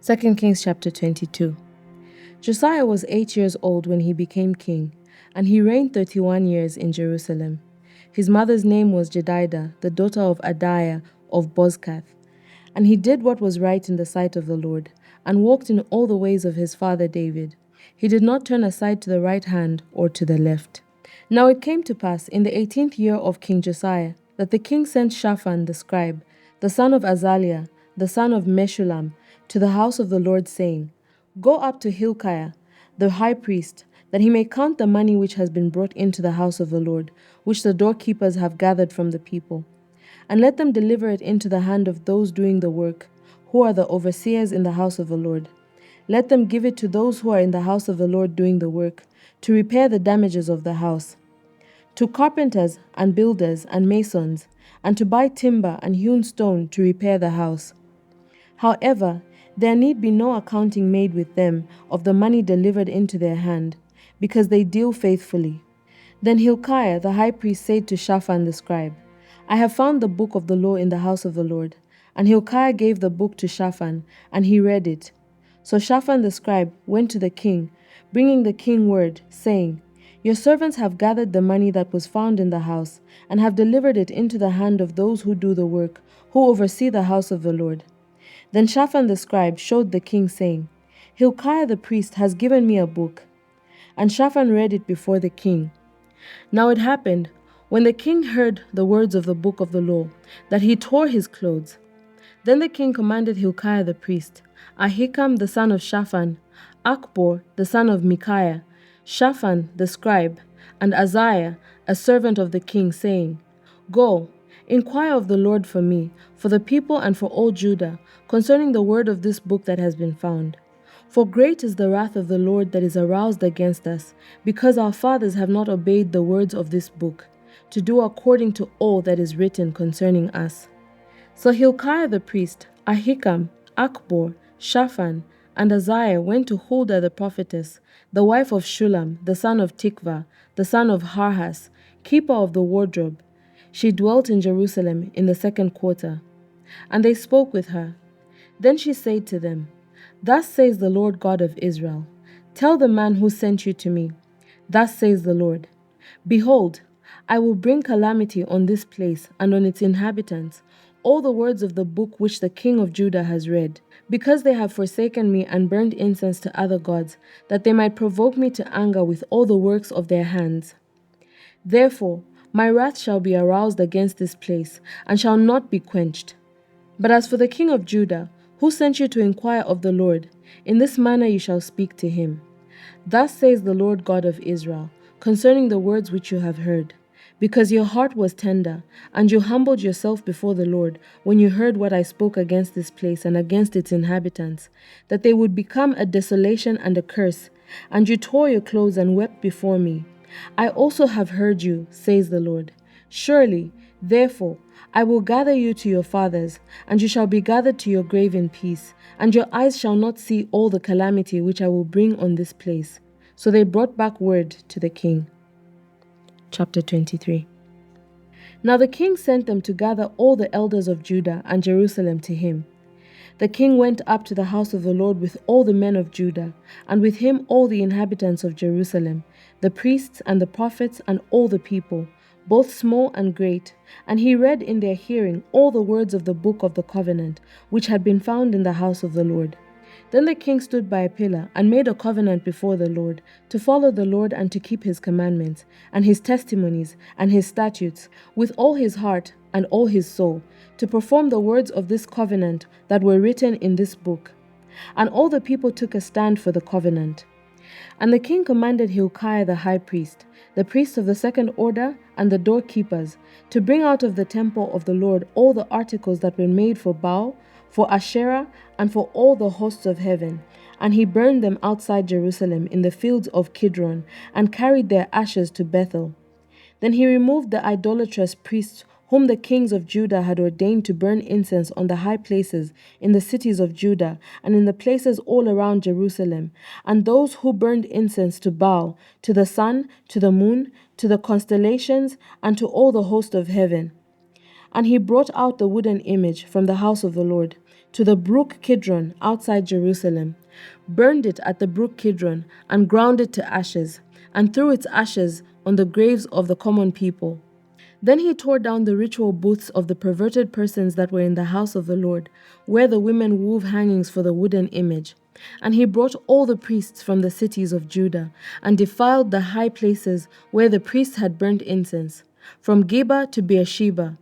2 Kings chapter 22. Josiah was 8 years old when he became king, and he reigned 31 years in Jerusalem. His mother's name was Jedidah, the daughter of Adiah of Bozkath. And he did what was right in the sight of the Lord, and walked in all the ways of his father David. He did not turn aside to the right hand or to the left. Now it came to pass in the 18th year of King Josiah, that the king sent Shaphan the scribe, the son of Azaliah, the son of Meshullam, to the house of the Lord, saying, Go up to Hilkiah, the high priest, that he may count the money which has been brought into the house of the Lord, which the doorkeepers have gathered from the people. And let them deliver it into the hand of those doing the work, who are the overseers in the house of the Lord. Let them give it to those who are in the house of the Lord doing the work, to repair the damages of the house, to carpenters and builders and masons, and to buy timber and hewn stone to repair the house. However, there need be no accounting made with them of the money delivered into their hand, because they deal faithfully. Then Hilkiah the high priest said to Shaphan the scribe, I have found the book of the law in the house of the Lord. And Hilkiah gave the book to Shaphan, and he read it. So Shaphan the scribe went to the king, bringing the king word, saying, Your servants have gathered the money that was found in the house, and have delivered it into the hand of those who do the work, who oversee the house of the Lord. Then Shaphan the scribe showed the king, saying, Hilkiah the priest has given me a book. And Shaphan read it before the king. Now it happened, when the king heard the words of the book of the law, that he tore his clothes. Then the king commanded Hilkiah the priest, Ahikam the son of Shaphan, Achbor the son of Micaiah, Shaphan the scribe, and Azariah, a servant of the king, saying, Go, inquire of the Lord for me, for the people and for all Judah, concerning the word of this book that has been found. For great is the wrath of the Lord that is aroused against us, because our fathers have not obeyed the words of this book, to do according to all that is written concerning us. So Hilkiah the priest, Ahikam, Achbor, Shaphan, and Azariah went to Huldah the prophetess, the wife of Shullam, the son of Tikvah, the son of Harhas, keeper of the wardrobe. She dwelt in Jerusalem in the second quarter. And they spoke with her. Then she said to them, Thus says the Lord God of Israel, Tell the man who sent you to me, Thus says the Lord, Behold, I will bring calamity on this place and on its inhabitants, all the words of the book which the king of Judah has read, because they have forsaken me and burned incense to other gods, that they might provoke me to anger with all the works of their hands. Therefore, my wrath shall be aroused against this place, and shall not be quenched. But as for the king of Judah, who sent you to inquire of the Lord, in this manner you shall speak to him. Thus says the Lord God of Israel, concerning the words which you have heard, because your heart was tender, and you humbled yourself before the Lord, when you heard what I spoke against this place and against its inhabitants, that they would become a desolation and a curse, and you tore your clothes and wept before me. I also have heard you, says the Lord. Surely, therefore, I will gather you to your fathers, and you shall be gathered to your grave in peace, and your eyes shall not see all the calamity which I will bring on this place. So they brought back word to the king. Chapter 23. Now the king sent them to gather all the elders of Judah and Jerusalem to him. The king went up to the house of the Lord with all the men of Judah, and with him all the inhabitants of Jerusalem, the priests and the prophets and all the people, both small and great, and he read in their hearing all the words of the book of the covenant, which had been found in the house of the Lord. Then the king stood by a pillar and made a covenant before the Lord, to follow the Lord and to keep his commandments, and his testimonies, and his statutes, with all his heart and all his soul, to perform the words of this covenant that were written in this book. And all the people took a stand for the covenant. And the king commanded Hilkiah the high priest, the priests of the second order, and the doorkeepers, to bring out of the temple of the Lord all the articles that were made for Baal, for Asherah, and for all the hosts of heaven. And he burned them outside Jerusalem in the fields of Kidron, and carried their ashes to Bethel. Then he removed the idolatrous priests whom the kings of Judah had ordained to burn incense on the high places in the cities of Judah and in the places all around Jerusalem, and those who burned incense to Baal, to the sun, to the moon, to the constellations, and to all the host of heaven. And he brought out the wooden image from the house of the Lord, to the brook Kidron outside Jerusalem, burned it at the brook Kidron, and ground it to ashes, and threw its ashes on the graves of the common people. Then he tore down the ritual booths of the perverted persons that were in the house of the Lord, where the women wove hangings for the wooden image. And he brought all the priests from the cities of Judah, and defiled the high places where the priests had burnt incense, from Geba to Beersheba.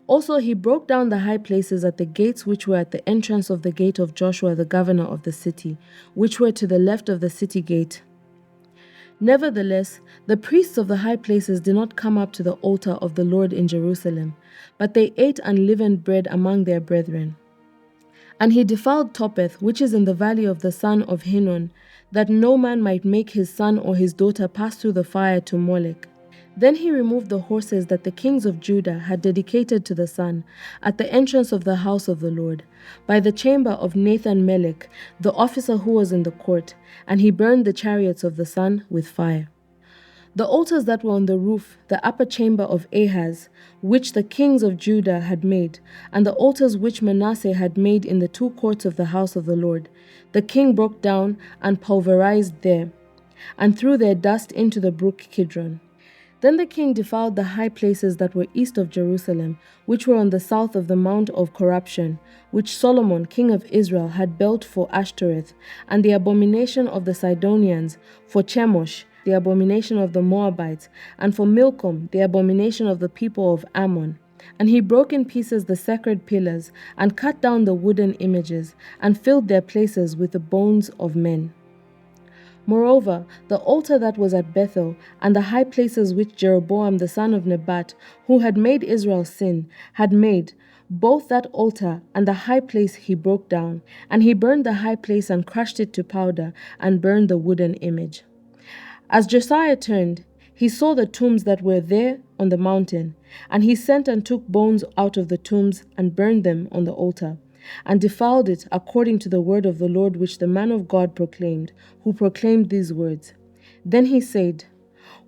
Also he broke down the high places at the gates which were at the entrance of the gate of Joshua the governor of the city, which were to the left of the city gate. Nevertheless, the priests of the high places did not come up to the altar of the Lord in Jerusalem, but they ate unleavened bread among their brethren. And he defiled Topheth, which is in the valley of the son of Hinnom, that no man might make his son or his daughter pass through the fire to Molech. Then he removed the horses that the kings of Judah had dedicated to the sun at the entrance of the house of the Lord, by the chamber of Nathan-melech, the officer who was in the court, and he burned the chariots of the sun with fire. The altars that were on the roof, the upper chamber of Ahaz, which the kings of Judah had made, and the altars which Manasseh had made in the two courts of the house of the Lord, the king broke down and pulverized there, and threw their dust into the brook Kidron. Then the king defiled the high places that were east of Jerusalem, which were on the south of the Mount of Corruption, which Solomon king of Israel had built for Ashtoreth, and the abomination of the Sidonians, for Chemosh, the abomination of the Moabites, and for Milcom, the abomination of the people of Ammon. And he broke in pieces the sacred pillars, and cut down the wooden images, and filled their places with the bones of men. Moreover, the altar that was at Bethel, and the high places which Jeroboam the son of Nebat, who had made Israel sin, had made, both that altar and the high place he broke down, and he burned the high place and crushed it to powder, and burned the wooden image. As Josiah turned, he saw the tombs that were there on the mountain, and he sent and took bones out of the tombs and burned them on the altar, and defiled it according to the word of the Lord which the man of God proclaimed, who proclaimed these words. Then he said,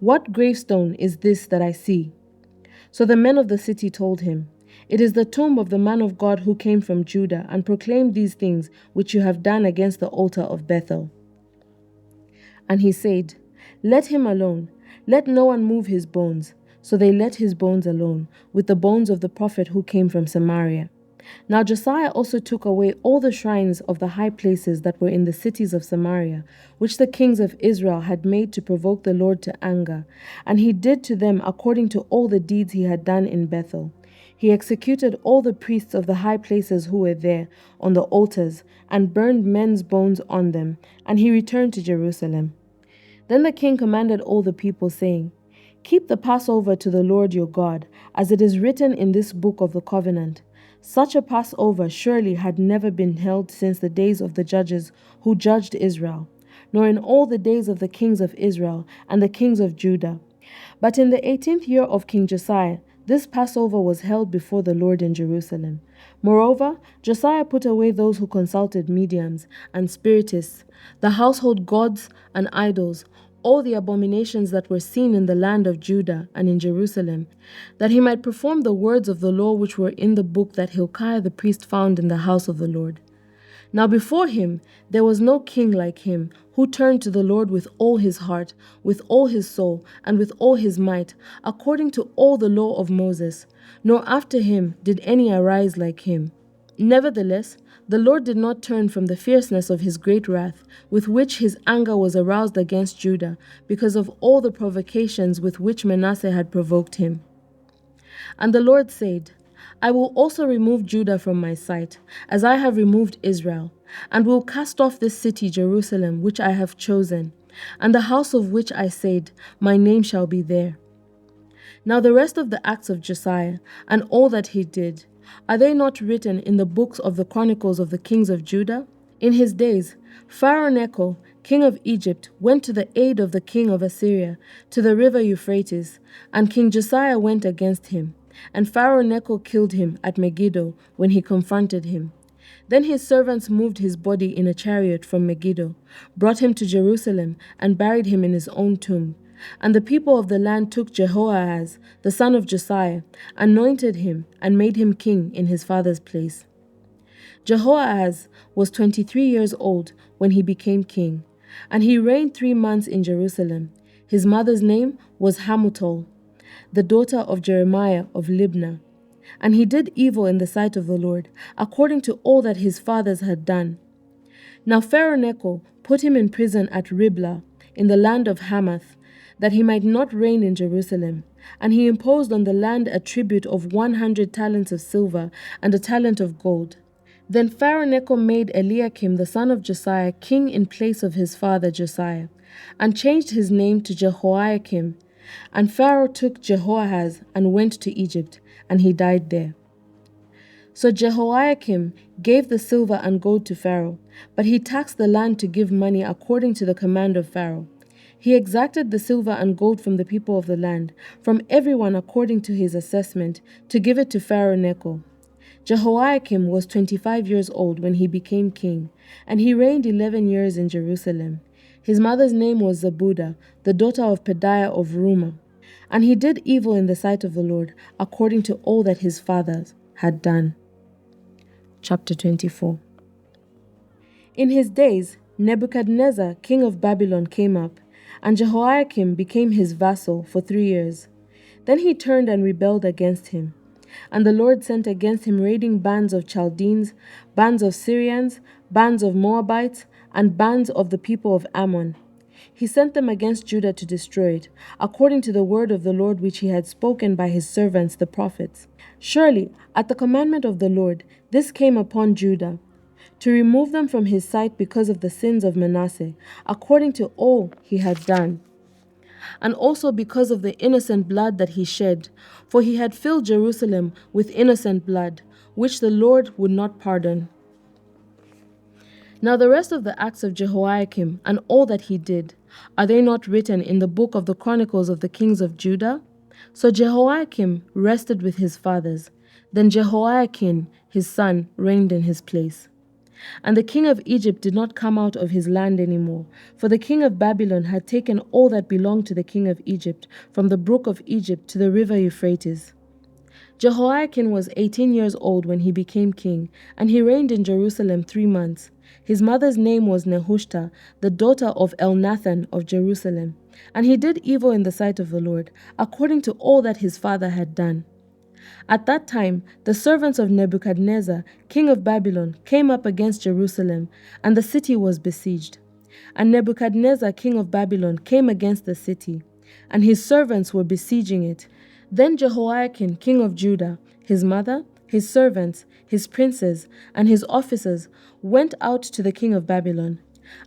"What gravestone is this that I see?" So the men of the city told him, "It is the tomb of the man of God who came from Judah and proclaimed these things which you have done against the altar of Bethel." And he said, "Let him alone, let no one move his bones." So they let his bones alone, with the bones of the prophet who came from Samaria. Now Josiah also took away all the shrines of the high places that were in the cities of Samaria, which the kings of Israel had made to provoke the Lord to anger, and he did to them according to all the deeds he had done in Bethel. He executed all the priests of the high places who were there on the altars, and burned men's bones on them, and he returned to Jerusalem. Then the king commanded all the people, saying, "Keep the Passover to the Lord your God, as it is written in this book of the covenant." Such a Passover surely had never been held since the days of the judges who judged Israel, nor in all the days of the kings of Israel and the kings of Judah. But in the 18th year of King Josiah, this Passover was held before the Lord in Jerusalem. Moreover, Josiah put away those who consulted mediums and spiritists, the household gods and idols, all the abominations that were seen in the land of Judah and in Jerusalem, that he might perform the words of the law which were in the book that Hilkiah the priest found in the house of the Lord. Now before him there was no king like him, who turned to the Lord with all his heart, with all his soul, and with all his might, according to all the law of Moses, nor after him did any arise like him. Nevertheless, the Lord did not turn from the fierceness of his great wrath, with which his anger was aroused against Judah, because of all the provocations with which Manasseh had provoked him. And the Lord said, "I will also remove Judah from my sight, as I have removed Israel, and will cast off this city Jerusalem, which I have chosen, and the house of which I said, my name shall be there." Now the rest of the acts of Josiah, and all that he did, are they not written in the books of the chronicles of the kings of Judah? In his days, Pharaoh Necho, king of Egypt, went to the aid of the king of Assyria, to the river Euphrates, and King Josiah went against him. And Pharaoh Necho killed him at Megiddo when he confronted him. Then his servants moved his body in a chariot from Megiddo, brought him to Jerusalem, and buried him in his own tomb. And the people of the land took Jehoahaz, the son of Josiah, anointed him, and made him king in his father's place. Jehoahaz was 23 years old when he became king, and he reigned 3 months in Jerusalem. His mother's name was Hamutal, the daughter of Jeremiah of Libnah. And he did evil in the sight of the Lord, according to all that his fathers had done. Now Pharaoh Necho put him in prison at Riblah, in the land of Hamath, that he might not reign in Jerusalem. And he imposed on the land a tribute of 100 talents of silver and a talent of gold. Then Pharaoh Necho made Eliakim the son of Josiah king in place of his father Josiah, and changed his name to Jehoiakim. And Pharaoh took Jehoahaz and went to Egypt, and he died there. So Jehoiakim gave the silver and gold to Pharaoh, but he taxed the land to give money according to the command of Pharaoh. He exacted the silver and gold from the people of the land, from everyone according to his assessment, to give it to Pharaoh Necho. Jehoiakim was 25 years old when he became king, and he reigned 11 years in Jerusalem. His mother's name was Zebudah, the daughter of Pedaiah of Rumah. And he did evil in the sight of the Lord, according to all that his fathers had done. Chapter 24. In his days, Nebuchadnezzar, king of Babylon, came up, and Jehoiakim became his vassal for 3 years. Then he turned and rebelled against him. And the Lord sent against him raiding bands of Chaldeans, bands of Syrians, bands of Moabites, and bands of the people of Ammon. He sent them against Judah to destroy it, according to the word of the Lord which he had spoken by his servants the prophets. Surely, at the commandment of the Lord, this came upon Judah, to remove them from his sight because of the sins of Manasseh, according to all he had done, and also because of the innocent blood that he shed, for he had filled Jerusalem with innocent blood, which the Lord would not pardon. Now the rest of the acts of Jehoiakim and all that he did, are they not written in the book of the Chronicles of the kings of Judah? So Jehoiakim rested with his fathers. Then Jehoiakim, his son, reigned in his place. And the king of Egypt did not come out of his land any more, for the king of Babylon had taken all that belonged to the king of Egypt, from the brook of Egypt to the river Euphrates. Jehoiakim was 18 years old when he became king, and he reigned in Jerusalem 3 months. His mother's name was Nehushta, the daughter of Elnathan of Jerusalem. And he did evil in the sight of the Lord, according to all that his father had done. At that time, the servants of Nebuchadnezzar, king of Babylon, came up against Jerusalem, and the city was besieged. And Nebuchadnezzar, king of Babylon, came against the city, and his servants were besieging it. Then Jehoiakim, king of Judah, his mother, his servants, his princes, and his officers went out to the king of Babylon.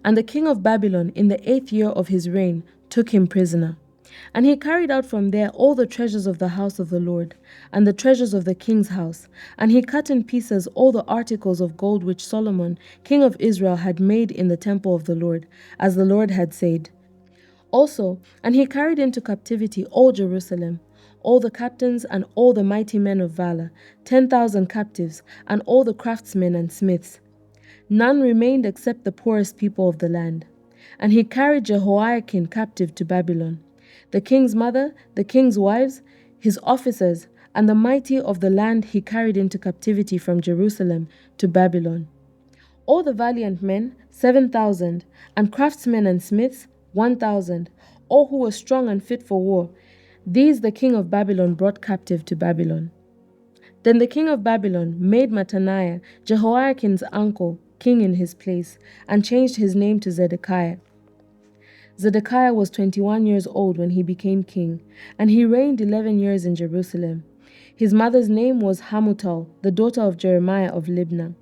And the king of Babylon, in the 8th year of his reign, took him prisoner. And he carried out from there all the treasures of the house of the Lord, and the treasures of the king's house. And he cut in pieces all the articles of gold which Solomon, king of Israel, had made in the temple of the Lord, as the Lord had said. Also, and he carried into captivity all Jerusalem, all the captains and all the mighty men of valor, 10,000 captives, and all the craftsmen and smiths. None remained except the poorest people of the land. And he carried Jehoiakim captive to Babylon. The king's mother, the king's wives, his officers, and the mighty of the land he carried into captivity from Jerusalem to Babylon. All the valiant men, 7,000, and craftsmen and smiths, 1,000, all who were strong and fit for war. These the king of Babylon brought captive to Babylon. Then the king of Babylon made Mattaniah, Jehoiakim's uncle, king in his place, and changed his name to Zedekiah. Zedekiah was 21 years old when he became king, and he reigned 11 years in Jerusalem. His mother's name was Hamutal, the daughter of Jeremiah of Libnah.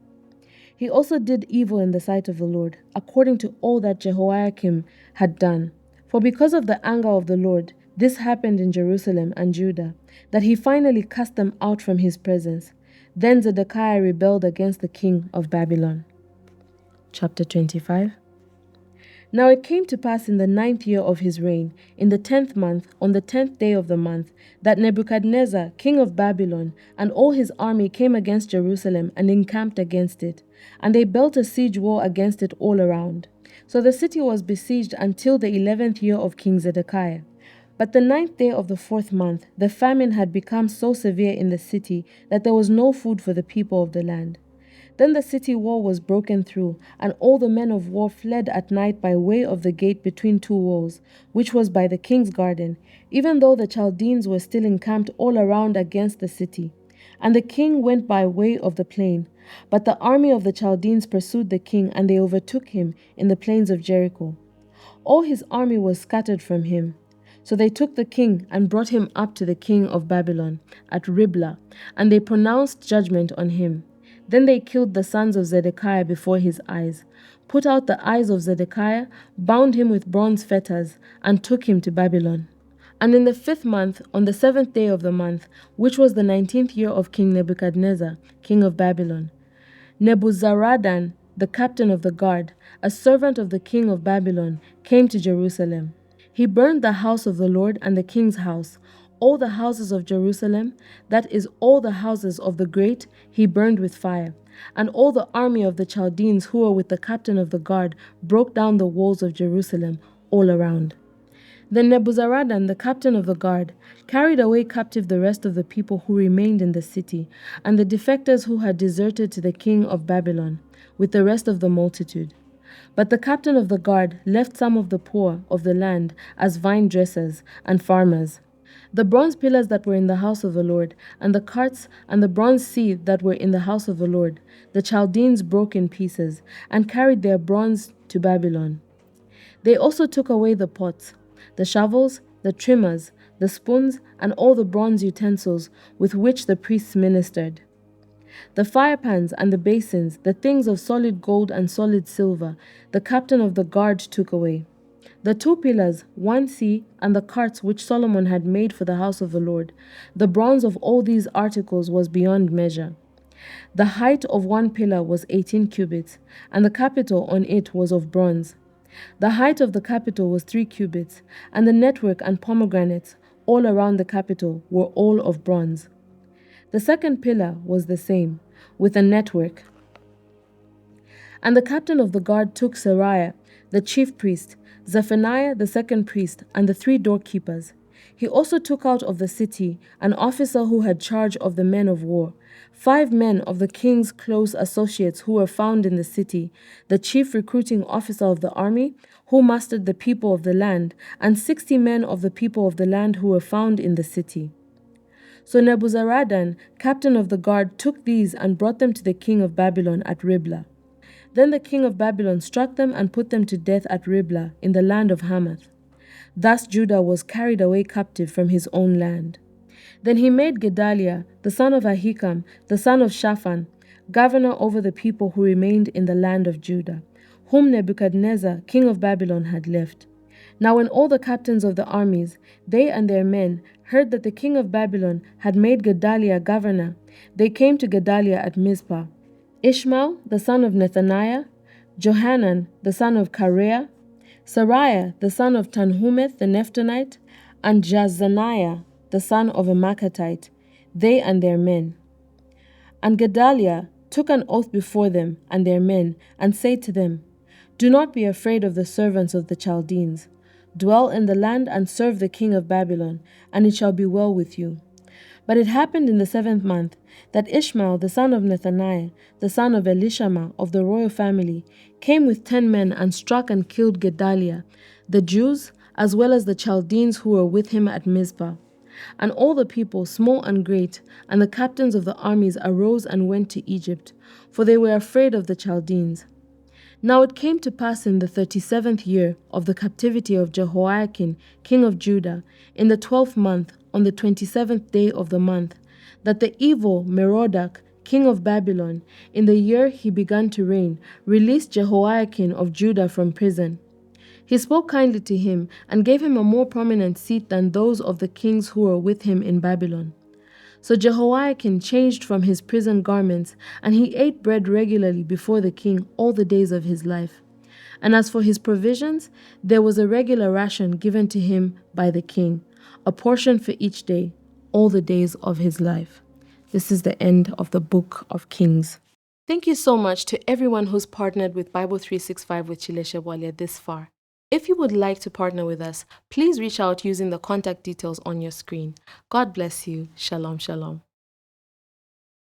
He also did evil in the sight of the Lord, according to all that Jehoiakim had done. For because of the anger of the Lord, this happened in Jerusalem and Judah, that he finally cast them out from his presence. Then Zedekiah rebelled against the king of Babylon. Chapter 25. Now it came to pass in the 9th year of his reign, in the 10th month, on the 10th day of the month, that Nebuchadnezzar, king of Babylon, and all his army came against Jerusalem and encamped against it. And they built a siege wall against it all around. So the city was besieged until the 11th year of King Zedekiah. But the 9th day of the 4th month, the famine had become so severe in the city that there was no food for the people of the land. Then the city wall was broken through, and all the men of war fled at night by way of the gate between two walls, which was by the king's garden, even though the Chaldeans were still encamped all around against the city. And the king went by way of the plain. But the army of the Chaldeans pursued the king, and they overtook him in the plains of Jericho. All his army was scattered from him. So they took the king and brought him up to the king of Babylon at Riblah, and they pronounced judgment on him. Then they killed the sons of Zedekiah before his eyes, put out the eyes of Zedekiah, bound him with bronze fetters, and took him to Babylon. And in the 5th month, on the 7th day of the month, which was the 19th year of King Nebuchadnezzar, king of Babylon, Nebuzaradan, the captain of the guard, a servant of the king of Babylon, came to Jerusalem. He burned the house of the Lord and the king's house, all the houses of Jerusalem, that is, all the houses of the great, he burned with fire. And all the army of the Chaldeans who were with the captain of the guard broke down the walls of Jerusalem all around. Then Nebuzaradan, the captain of the guard, carried away captive the rest of the people who remained in the city, and the defectors who had deserted to the king of Babylon, with the rest of the multitude. But the captain of the guard left some of the poor of the land as vine dressers and farmers. The bronze pillars that were in the house of the Lord, and the carts and the bronze sea that were in the house of the Lord, the Chaldeans broke in pieces, and carried their bronze to Babylon. They also took away the pots, the shovels, the trimmers, the spoons, and all the bronze utensils with which the priests ministered. The firepans and the basins, the things of solid gold and solid silver, the captain of the guard took away. The 2 pillars, 1 sea, and the carts which Solomon had made for the house of the Lord, the bronze of all these articles was beyond measure. The height of 1 pillar was 18 cubits, and the capital on it was of bronze. The height of the capital was 3 cubits, and the network and pomegranates all around the capital were all of bronze. The 2nd pillar was the same, with a network. And the captain of the guard took Seraiah, the chief priest, Zephaniah, the 2nd priest, and the 3 doorkeepers. He also took out of the city an officer who had charge of the men of war, 5 men of the king's close associates who were found in the city, the chief recruiting officer of the army, who mustered the people of the land, and 60 men of the people of the land who were found in the city. So Nebuzaradan, captain of the guard, took these and brought them to the king of Babylon at Riblah. Then the king of Babylon struck them and put them to death at Riblah in the land of Hamath. Thus Judah was carried away captive from his own land. Then he made Gedaliah, the son of Ahikam, the son of Shaphan, governor over the people who remained in the land of Judah, whom Nebuchadnezzar, king of Babylon, had left. Now when all the captains of the armies, they and their men, heard that the king of Babylon had made Gedaliah governor, they came to Gedaliah at Mizpah. Ishmael, the son of Nethaniah, Johanan, the son of Kareah, Seraiah, the son of Tanhumeth the Nephtonite, and Jaazaniah, the son of a Maacatite, they and their men. And Gedaliah took an oath before them and their men, and said to them, Do not be afraid of the servants of the Chaldeans. Dwell in the land and serve the king of Babylon, and it shall be well with you. But it happened in the 7th month that Ishmael, the son of Nethaniah, the son of Elishama of the royal family, came with 10 men and struck and killed Gedaliah, the Jews, as well as the Chaldeans who were with him at Mizpah. And all the people, small and great, and the captains of the armies arose and went to Egypt, for they were afraid of the Chaldeans. Now it came to pass in the 37th year of the captivity of Jehoiakim, king of Judah, in the 12th month, on the 27th day of the month, that the evil Merodach, king of Babylon, in the year he began to reign, released Jehoiakim of Judah from prison. He spoke kindly to him and gave him a more prominent seat than those of the kings who were with him in Babylon. So Jehoiakim changed from his prison garments, and he ate bread regularly before the king all the days of his life. And as for his provisions, there was a regular ration given to him by the king, a portion for each day, all the days of his life. This is the end of the book of Kings. Thank you so much to everyone who's partnered with Bible 365 with Chileshe Bwalya this far. If you would like to partner with us, please reach out using the contact details on your screen. God bless you. Shalom, shalom.